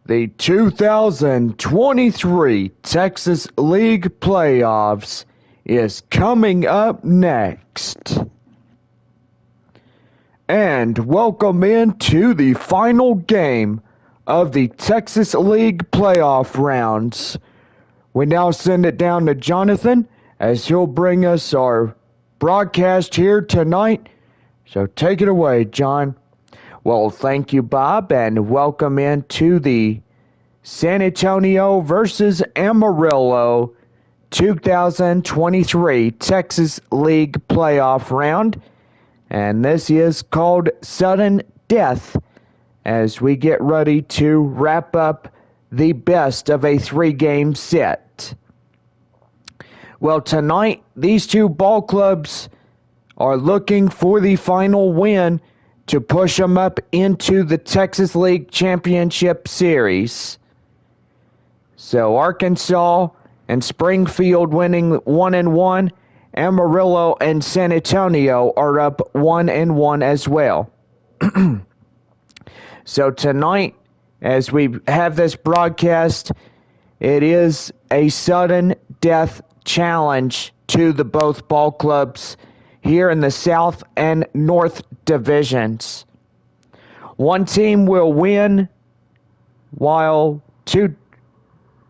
The 2023 Texas League Playoffs is coming up next. And welcome into the final game of the Texas League Playoff rounds. We now send it down to Jonathan as he'll bring us our broadcast here tonight. So take it away, John. Well, thank you, Bob, and welcome into the San Antonio versus Amarillo 2023 Texas League Playoff round. And this is called Sudden Death as we get ready to wrap up the best of a three-game set. Well, tonight, these two ball clubs are looking for the final win to push them up into the Texas League Championship Series. So Arkansas and Springfield winning 1-1. Amarillo and San Antonio are up 1-1 as well. So tonight, as we have this broadcast, it is a sudden death challenge to the both ball clubs here in the South and North divisions. One team will win while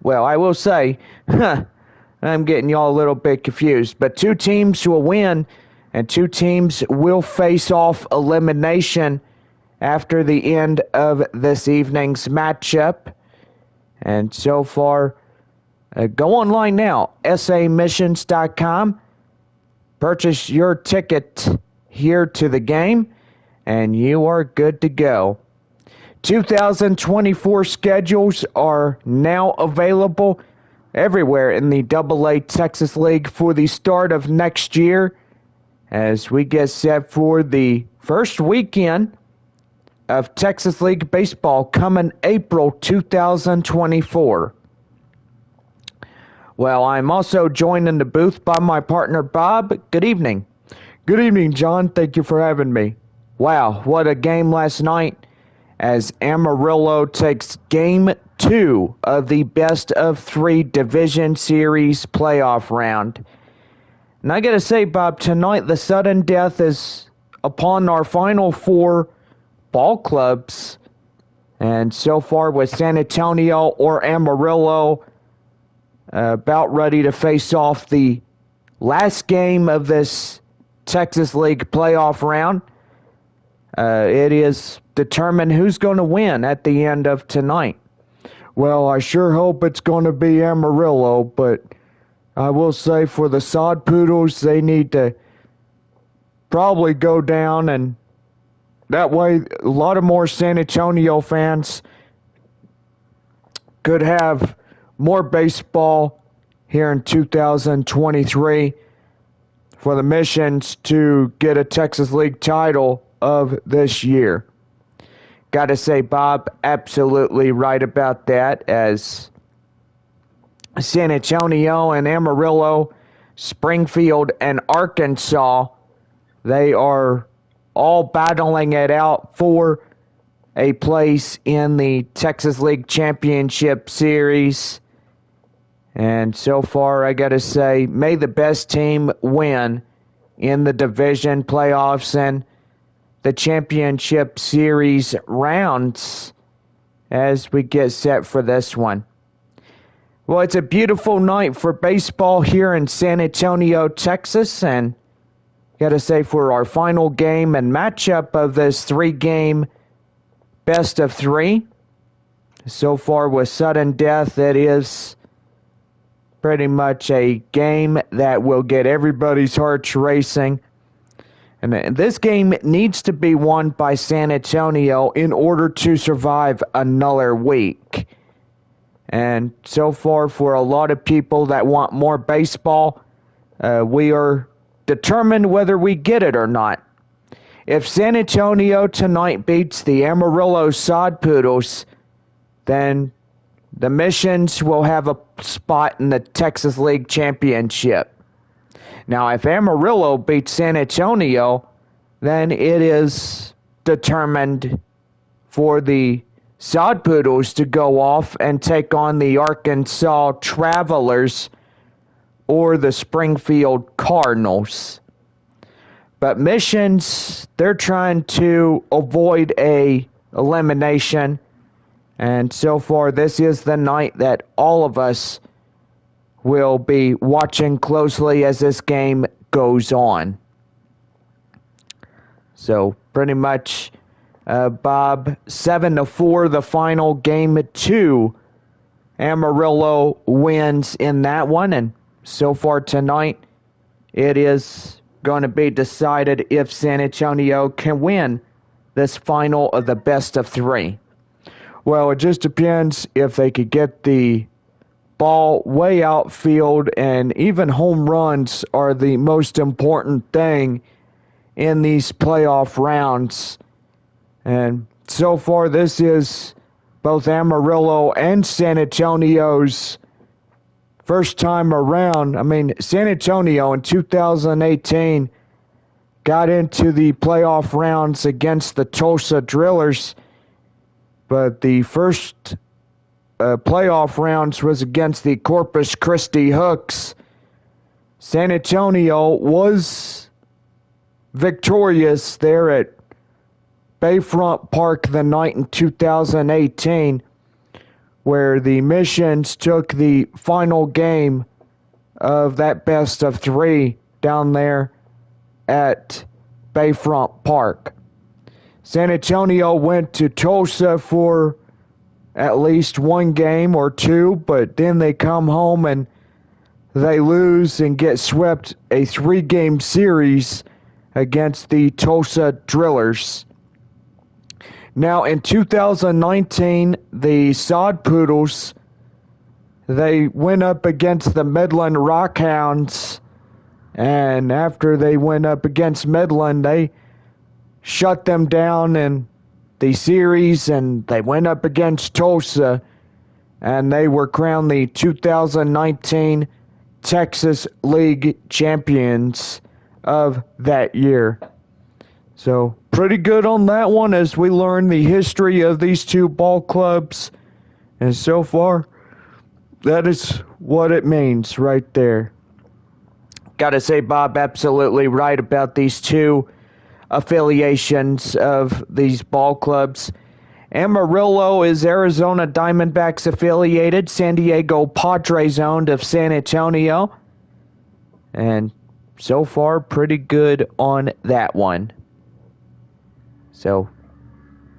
I will say, I'm getting y'all a little bit confused, but two teams will win and two teams will face off elimination after the end of this evening's matchup. And so far, go online now, samissions.com. Purchase your ticket here to the game, and you are good to go. 2024 schedules are now available everywhere in the AA Texas League for the start of next year as we get set for the first weekend of Texas League baseball coming April 2024. Well, I'm also joined in the booth by my partner, Bob. Good evening. Good evening, John. Thank you for having me. Wow, what a game last night as Amarillo takes Game 2 of the best-of-3 Division Series playoff round. And I gotta say, Bob, tonight the sudden death is upon our final four ball clubs. And so far with San Antonio or Amarillo about ready to face off the last game of this Texas League playoff round. It is determined who's going to win at the end of tonight. Well, I sure hope it's going to be Amarillo, but I will say for the Sod Poodles, they need to probably go down, and that way a lot of more San Antonio fans could have more baseball here in 2023 for the Missions to get a Texas League title of this year. Gotta say, Bob, absolutely right about that, as San Antonio and Amarillo, Springfield and Arkansas, they are all battling it out for a place in the Texas League Championship Series. And so far, I gotta say, may the best team win in the division playoffs and the championship series rounds as we get set for this one. Well, it's a beautiful night for baseball here in San Antonio, Texas, and gotta say for our final game and matchup of this three-game best of three. So far with sudden death, it is pretty much a game that will get everybody's hearts racing. And this game needs to be won by San Antonio in order to survive another week. And so far, for a lot of people that want more baseball, we are determined whether we get it or not. If San Antonio tonight beats the Amarillo Sod Poodles, then the Missions will have a spot in the Texas League Championship. Now, if Amarillo beats San Antonio, then it is determined for the Sod Poodles to go off and take on the Arkansas Travelers or the Springfield Cardinals. But Missions, they're trying to avoid a elimination. And so far, this is the night that all of us will be watching closely as this game goes on. So pretty much, Bob, 7-4, the final game 2. Amarillo wins in that one, and so far tonight, it is going to be decided if San Antonio can win this final of the best of 3. Well, it just depends if they could get the ball way outfield, and even home runs are the most important thing in these playoff rounds. And so far, this is both Amarillo and San Antonio's first time around. I mean, San Antonio in 2018 got into the playoff rounds against the Tulsa Drillers, but the first playoff rounds was against the Corpus Christi Hooks. San Antonio was victorious there at Bayfront Park the night in 2018, where the Missions took the final game of that best of 3 down there at Bayfront Park. San Antonio went to Tulsa for at least one game or two, but then they come home and they lose and get swept a 3-game series against the Tulsa Drillers. Now in 2019, the Sod Poodles, they went up against the Midland Rockhounds, and after they went up against Midland, they shut them down in the series, and they went up against Tulsa, and they were crowned the 2019 Texas League champions of that year. So pretty good on that one as we learn the history of these two ball clubs. And so far, that is what it means right there. Gotta say, Bob, absolutely right about these two affiliations of these ball clubs. Amarillo is Arizona Diamondbacks affiliated, San Diego Padres owned of San Antonio. And so far, pretty good on that one. So,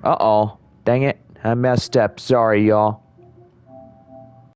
dang it, I messed up. Sorry, y'all.